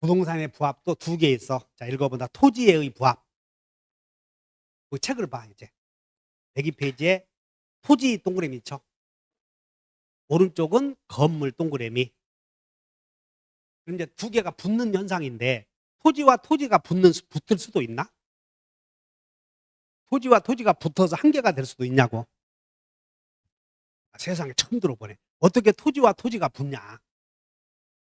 부동산의 부합도 두 개 있어. 자, 읽어본다. 토지의 부합. 그 책을 봐, 이제. 102페이지에 토지 동그라미 쳐. 오른쪽은 건물 동그라미. 그럼 이제 두 개가 붙는 현상인데, 토지와 토지가 붙을 수도 있나? 토지와 토지가 붙어서 한 개가 될 수도 있냐고. 아, 세상에 처음 들어보네. 어떻게 토지와 토지가 붙냐?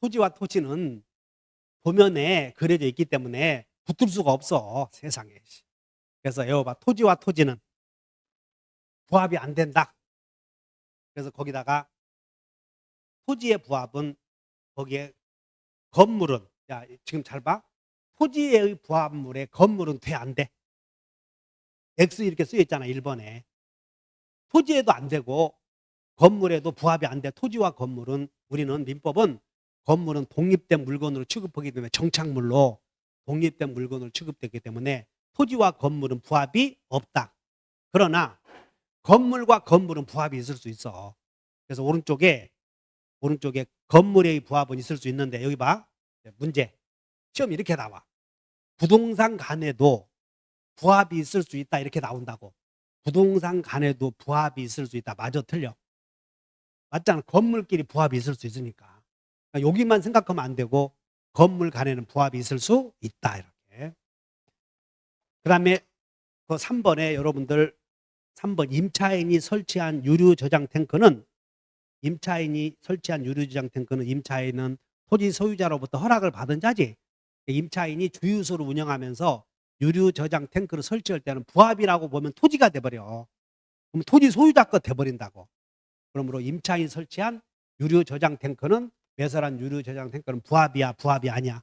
토지와 토지는 도면에 그려져 있기 때문에 붙을 수가 없어, 세상에. 그래서 외워봐. 토지와 토지는 부합이 안 된다. 그래서 거기다가 토지의 부합은 거기에 건물은, 야, 지금 잘 봐. 토지의 부합물에 건물은 돼, 안 돼? X 이렇게 쓰여 있잖아, 1번에. 토지에도 안 되고 건물에도 부합이 안 돼. 토지와 건물은, 우리는 민법은 건물은 독립된 물건으로 취급하기 때문에, 정착물로 독립된 물건으로 취급되기 때문에 토지와 건물은 부합이 없다. 그러나 건물과 건물은 부합이 있을 수 있어. 그래서 오른쪽에 건물의 부합은 있을 수 있는데, 여기 봐. 문제. 시험 이렇게 나와. 부동산 간에도 부합이 있을 수 있다, 이렇게 나온다고. 부동산 간에도 부합이 있을 수 있다. 맞아, 틀려? 맞잖아. 건물끼리 부합이 있을 수 있으니까. 그러니까 여기만 생각하면 안 되고 건물 간에는 부합이 있을 수 있다, 이렇게. 그 다음에 그 3번에 여러분들 3번 임차인이 설치한 유류 저장 탱크는, 임차인은 토지 소유자로부터 허락을 받은 자지. 임차인이 주유소를 운영하면서 유류 저장 탱크를 설치할 때는 부합이라고 보면 토지가 돼버려. 그럼 토지 소유자 거 돼버린다고. 그러므로 임차인이 설치한 유류 저장 탱크는, 매설한 유류 저장 탱크는 부합이야, 부합이 아니야?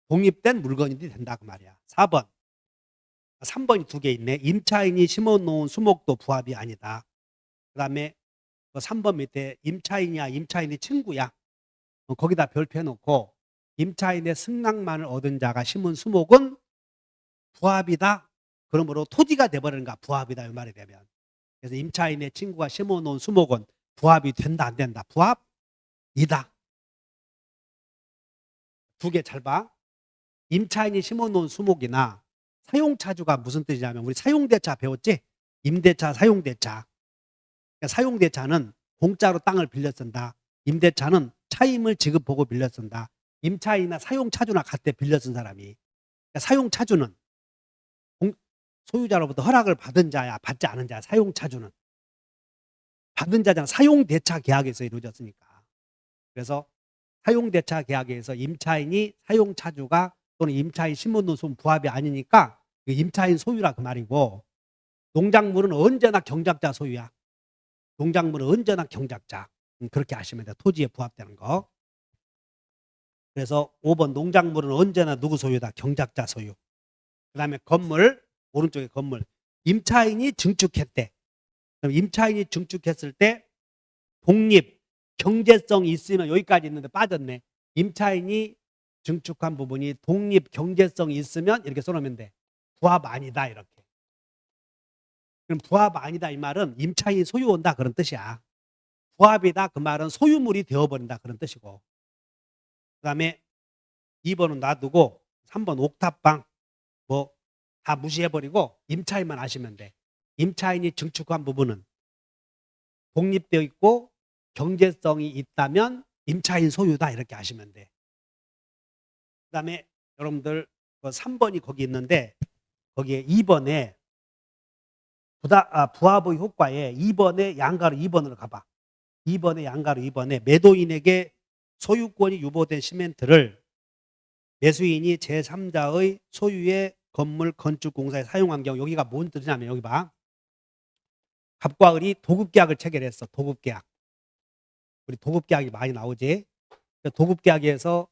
독립된 물건이 된다, 그 말이야. 4번. 3번이 두 개 있네. 임차인이 심어놓은 수목도 부합이 아니다. 그 다음에 3번 밑에 임차인이야, 임차인의 친구야. 거기다 별표 해놓고 임차인의 승낙만을 얻은 자가 심은 수목은 부합이다. 그러므로 토지가 돼버리는가, 부합이다, 이 말이 되면. 그래서 임차인의 친구가 심어놓은 수목은 부합이 된다, 안 된다? 부합이다. 두 개 잘 봐. 임차인이 심어놓은 수목이나 사용차주가 무슨 뜻이냐면, 우리 사용대차 배웠지? 임대차, 사용대차. 그러니까 사용대차는 공짜로 땅을 빌려 쓴다. 임대차는 차임을 지급하고 빌려 쓴다. 임차인이나 사용차주나 같대, 빌려 쓴 사람이. 그러니까 사용차주는 소유자로부터 허락을 받은 자야, 받지 않은 자야. 사용차주는 받은 자잖아. 사용대차 계약에서 이루어졌으니까. 그래서 사용대차 계약에서 임차인이 사용차주가 또는 임차인 심어놓은 부합이 아니니까 임차인 소유라, 그 말이고, 농작물은 언제나 경작자 소유야. 농작물은 언제나 경작자. 그렇게 아시면 돼. 토지에 부합되는 거. 그래서 5번 농작물은 언제나 누구 소유다? 경작자 소유. 그 다음에 건물, 오른쪽에 건물. 임차인이 증축했대. 그럼 임차인이 증축했을 때 독립, 경제성이 있으면, 여기까지 있는데 빠졌네. 임차인이 증축한 부분이 독립, 경제성이 있으면 이렇게 써놓으면 돼. 부합 아니다, 이렇게. 그럼 부합 아니다, 이 말은 임차인이 소유한다, 그런 뜻이야. 부합이다, 그 말은 소유물이 되어버린다, 그런 뜻이고. 그 다음에 2번은 놔두고 3번 옥탑방 뭐 다 무시해버리고 임차인만 아시면 돼. 임차인이 증축한 부분은 독립되어 있고 경제성이 있다면 임차인 소유다, 이렇게 아시면 돼. 그 다음에 여러분들 3번이 거기 있는데, 거기에 2번에 부합의 효과에 2번에 양가로 2번으로 가봐. 2번에 양가로 2번에 매도인에게 소유권이 유보된 시멘트를 매수인이 제3자의 소유의 건물 건축공사에 사용한 경우, 여기가 뭔 뜻이냐면, 여기 봐. 갑과 을이 도급계약을 체결했어. 도급계약. 우리 도급계약이 많이 나오지. 도급계약에서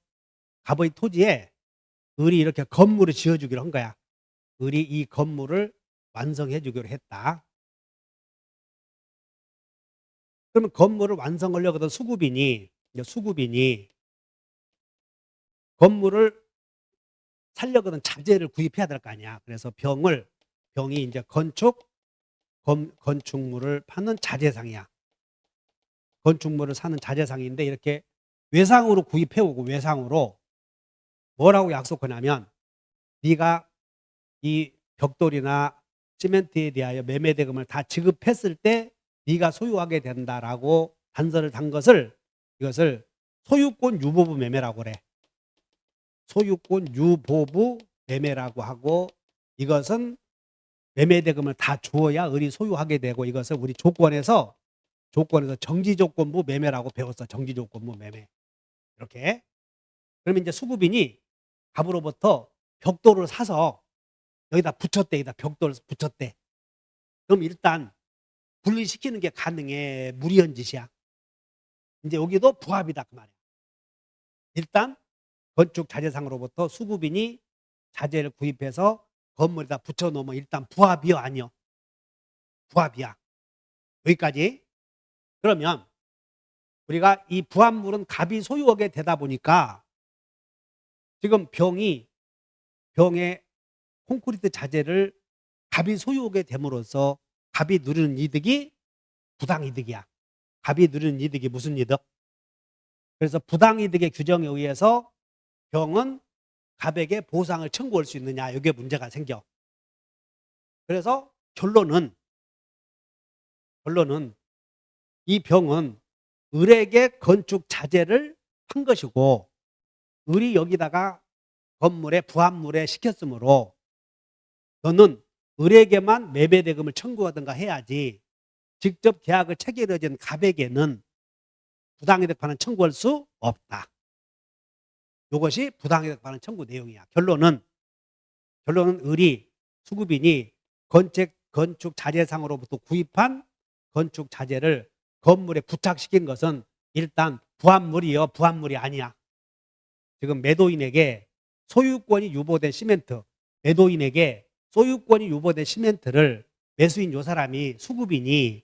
갑의 토지에 을이 이렇게 건물을 지어주기로 한 거야. 을이 이 건물을 완성해 주기로 했다. 그러면 건물을 완성하려거든 수급인이 건물을 살려거든 자재를 구입해야 될 거 아니야. 그래서 병이 이제 건축물을 파는 자재상이야. 건축물을 사는 자재상인데, 이렇게 외상으로 구입해오고, 외상으로 뭐라고 약속하냐면 네가 이 벽돌이나 시멘트에 대하여 매매 대금을 다 지급했을 때 네가 소유하게 된다라고 단서를 단 것을 이것을 소유권 유보부 매매라고 그래. 소유권 유보부 매매라고 하고 이것은 매매 대금을 다 주어야 을이 소유하게 되고 이것을 우리 조건에서 정지조건부 매매라고 배웠어. 정지조건부 매매. 이렇게. 그러면 이제 수급인이 갑으로부터 벽돌을 사서 여기다 붙였대. 여기다 벽돌을 붙였대. 그럼 일단 분리시키는 게 가능해. 무리한 짓이야. 이제 여기도 부합이다 그 말이야. 일단 건축 자재상으로부터 수급인이 자재를 구입해서 건물에다 붙여놓으면 일단 부합이요 아니요? 부합이야. 여기까지. 그러면 우리가 이 부합물은 갑이 소유하게 되다 보니까 지금 병에 콘크리트 자재를 갑이 소유하게 됨으로써 갑이 누리는 이득이 부당이득이야. 갑이 누리는 이득이 무슨 이득? 그래서 부당이득의 규정에 의해서 병은 갑에게 보상을 청구할 수 있느냐 이게 문제가 생겨. 그래서 결론은 이 병은 을에게 건축 자재를 판 것이고 을이 여기다가 건물에 부합물에 시켰으므로 너는 을에게만 매매 대금을 청구하든가 해야지 직접 계약을 체결해준 갑에게는 부당이득 반환 청구할 수 없다. 이것이 부당이득 반환 청구 내용이야. 결론은 을이 수급인이 건축 자재상으로부터 구입한 건축 자재를 건물에 부착시킨 것은 일단 부합물이요, 부합물이 아니야. 지금 매도인에게 소유권이 유보된 시멘트, 매도인에게 소유권이 유보된 시멘트를 매수인 요 사람이 수급인이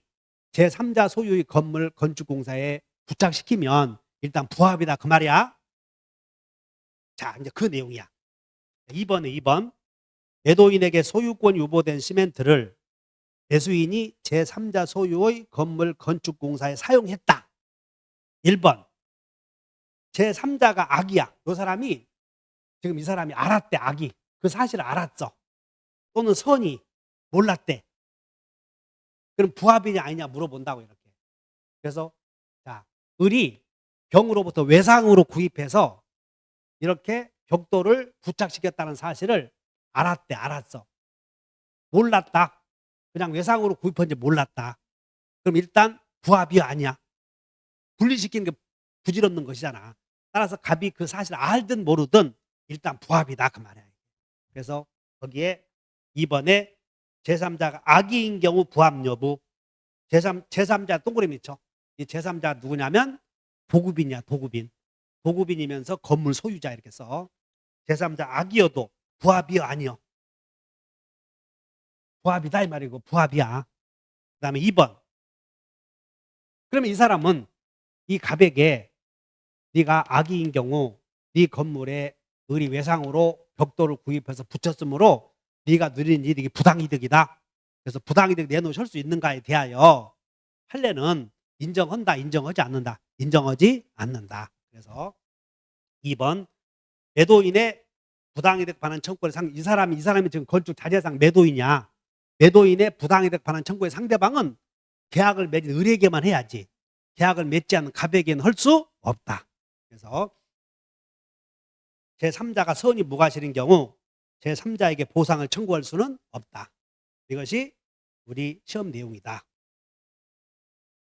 제3자 소유의 건물 건축공사에 부착시키면 일단 부합이다 그 말이야. 자, 이제 그 내용이야. 2번. 매도인에게 소유권 유보된 시멘트를 매수인이 제3자 소유의 건물 건축공사에 사용했다. 1번. 제3자가 악이야. 이 사람이 지금 이 사람이 알았대. 악이. 그 사실을 알았어. 또는 선이 몰랐대. 그럼 부합이냐 아니냐 물어본다고 이렇게. 그래서 자, 을이 병으로부터 외상으로 구입해서 이렇게 벽돌을 부착시켰다는 사실을 알았대. 알았어. 몰랐다. 그냥 외상으로 구입한지 몰랐다. 그럼 일단 부합이 아니야. 분리시키는 게 부질없는 것이잖아. 따라서 갑이 그 사실을 알든 모르든 일단 부합이다 그 말이야. 그래서 거기에 2번에 제3자가 악의인 경우 부합 여부. 제3자 동그라미 쳐. 이 제3자 누구냐면 도급인이야. 도급인이면서 건물 소유자 이렇게 써. 제3자 악이어도 부합이요 아니요? 부합이다 이 말이고 부합이야. 그 다음에 2번. 그러면 이 사람은 이 갑에게 네가 악의인 경우 네 건물에 을이 외상으로 벽돌을 구입해서 붙였으므로 네가 누리는 이득이 부당이득이다. 그래서 부당이득 내놓으실 수 있는가에 대하여 판례는 인정한다, 인정하지 않는다. 인정하지 않는다. 그래서 2번 매도인의 부당이득 반환 청구의 이 사람이 지금 건축 자재상 매도인이야. 매도인의 부당이득 반환 청구의 상대방은 계약을 맺은 을에게만 해야지. 계약을 맺지 않는 갑에게는 할 수 없다. 그래서 제3자가 선이 무과실인 경우 제3자에게 보상을 청구할 수는 없다. 이것이 우리 시험 내용이다.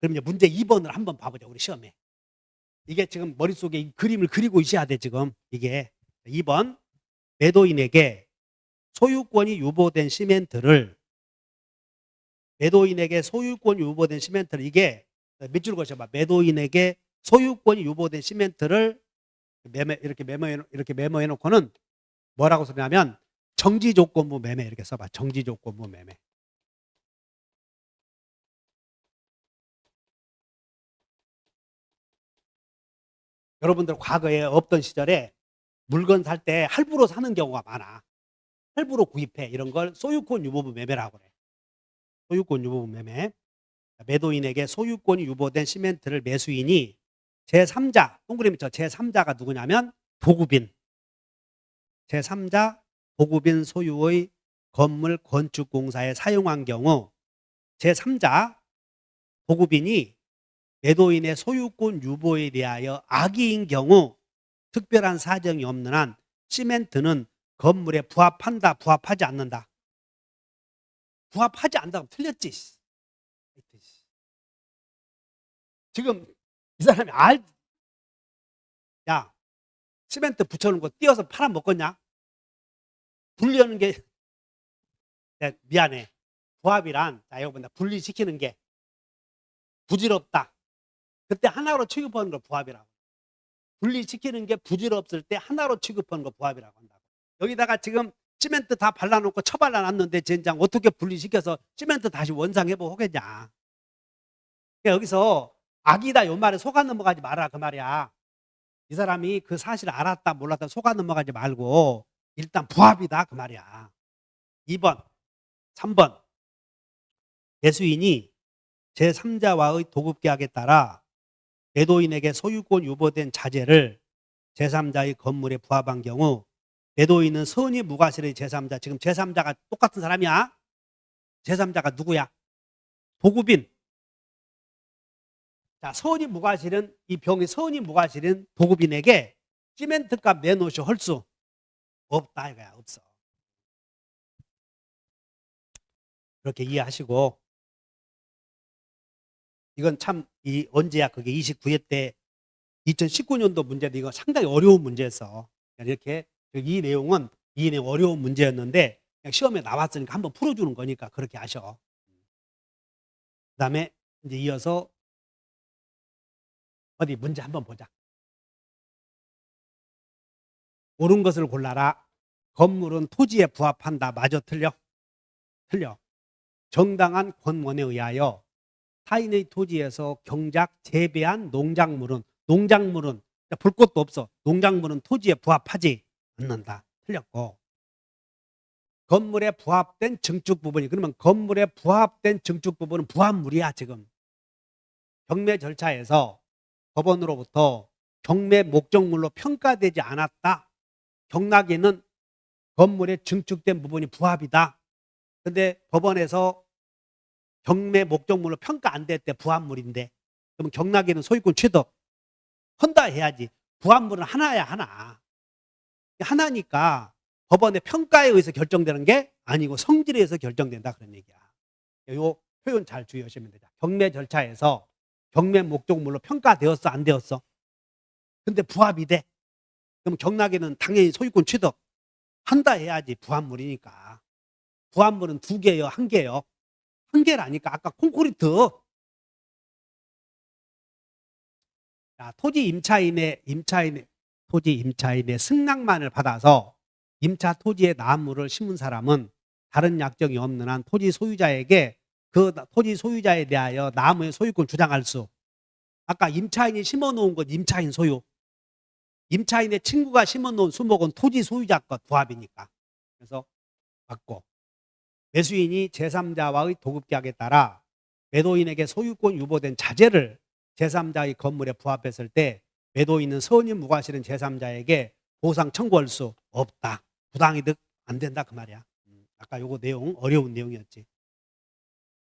그럼 이제 문제 2번을 한번 봐보자. 우리 시험에. 이게 지금 머릿속에 이 그림을 그리고 있어야 돼. 지금 이게 2번 매도인에게 소유권이 유보된 시멘트를 이게 밑줄 그어봐. 매도인에게 소유권이 유보된 시멘트를 이렇게 메모해 놓고는 뭐라고 쓰냐면 정지조건부 매매 이렇게 써봐. 정지조건부 매매. 여러분들 과거에 없던 시절에 물건 살 때 할부로 사는 경우가 많아. 할부로 구입해. 이런 걸 소유권 유보부 매매라고 그래. 소유권 유보부 매매. 매도인에게 소유권이 유보된 시멘트를 매수인이 제3자, 동그라미 쳐. 제3자가 누구냐면 도급인. 제3자 도급인 소유의 건물 건축공사에 사용한 경우 제3자 도급인이 매도인의 소유권 유보에 대하여 악의인 경우 특별한 사정이 없는 한 시멘트는 건물에 부합한다, 부합하지 않는다. 부합하지 않는다고 틀렸지. 지금 이 사람이 야, 시멘트 붙여놓은 거 띄어서 팔아먹겠냐? 분리하는 게, 미안해. 부합이란, 자, 이거 본다. 분리시키는 게 부질없다. 그때 하나로 취급하는 걸 부합이라고. 분리시키는 게 부질없을 때 하나로 취급하는 거 부합이라고 한다고. 여기다가 지금 시멘트 다 발라놓고 처발라놨는데 젠장 어떻게 분리시켜서 시멘트 다시 원상회복 하겠냐. 그러니까 여기서 악이다 요 말에 속아 넘어가지 마라 그 말이야. 이 사람이 그 사실을 알았다 몰랐다 속아 넘어가지 말고 일단 부합이다 그 말이야. 2번 3번 매수인이 제3자와의 도급계약에 따라 매도인에게 소유권 유보된 자재를 제3자의 건물에 부합한 경우 매도인은 선의 무과실의 제3자, 지금 제3자가 똑같은 사람이야. 제3자가 누구야? 도급인. 자, 선의 무과실은 이 병의 선의 무과실은 도급인에게 시멘트값 내놓으시 할 수 없다 이거야. 없어. 그렇게 이해하시고 이건 참 언제야 그게 29회 때 2019년도 문제인데 이거 상당히 어려운 문제였어. 이렇게 이 내용 어려운 문제였는데 그냥 시험에 나왔으니까 한번 풀어주는 거니까 그렇게 하셔. 그 다음에 이제 이어서 어디 문제 한번 보자. 옳은 것을 골라라. 건물은 토지에 부합한다. 맞아 틀려? 틀려. 정당한 권원에 의하여 타인의 토지에서 경작 재배한 농작물은 볼 것도 없어. 농작물은 토지에 부합하지 않는다. 틀렸고 건물에 부합된 증축 부분이 그러면 건물에 부합된 증축 부분은 부합물이야 지금. 경매 절차에서 법원으로부터 경매 목적물로 평가되지 않았다. 경락에는 건물에 증축된 부분이 부합이다. 근데 법원에서 경매 목적물로 평가 안 됐대. 부합물인데 그러면 경락에는 소유권 취득 한다 해야지. 부합물은 하나야 하나. 하나니까 법원의 평가에 의해서 결정되는 게 아니고 성질에 의해서 결정된다 그런 얘기야. 이 표현 잘 주의하시면 되죠. 경매 절차에서 경매 목적물로 평가되었어 안 되었어? 근데 부합이 돼. 그럼 경락에는 당연히 소유권 취득 한다 해야지. 부합물이니까. 부합물은 2개요 1개요? 1개라니까. 아까 콘크리트. 자, 토지 임차인의 승낙만을 받아서 임차 토지에 나무를 심은 사람은 다른 약정이 없는 한 토지 소유자에게 그 토지 소유자에 대하여 나무의 소유권 주장할 수. 아까 임차인이 심어놓은 건 임차인 소유. 임차인의 친구가 심어놓은 수목은 토지 소유자 것 부합이니까. 그래서 받고 매수인이 제3자와의 도급계약에 따라 매도인에게 소유권 유보된 자재를 제3자의 건물에 부합했을 때 매도인은 선의 무과실은 제3자에게 보상 청구할 수 없다. 부당이득 안 된다 그 말이야. 아까 요거 내용 어려운 내용이었지.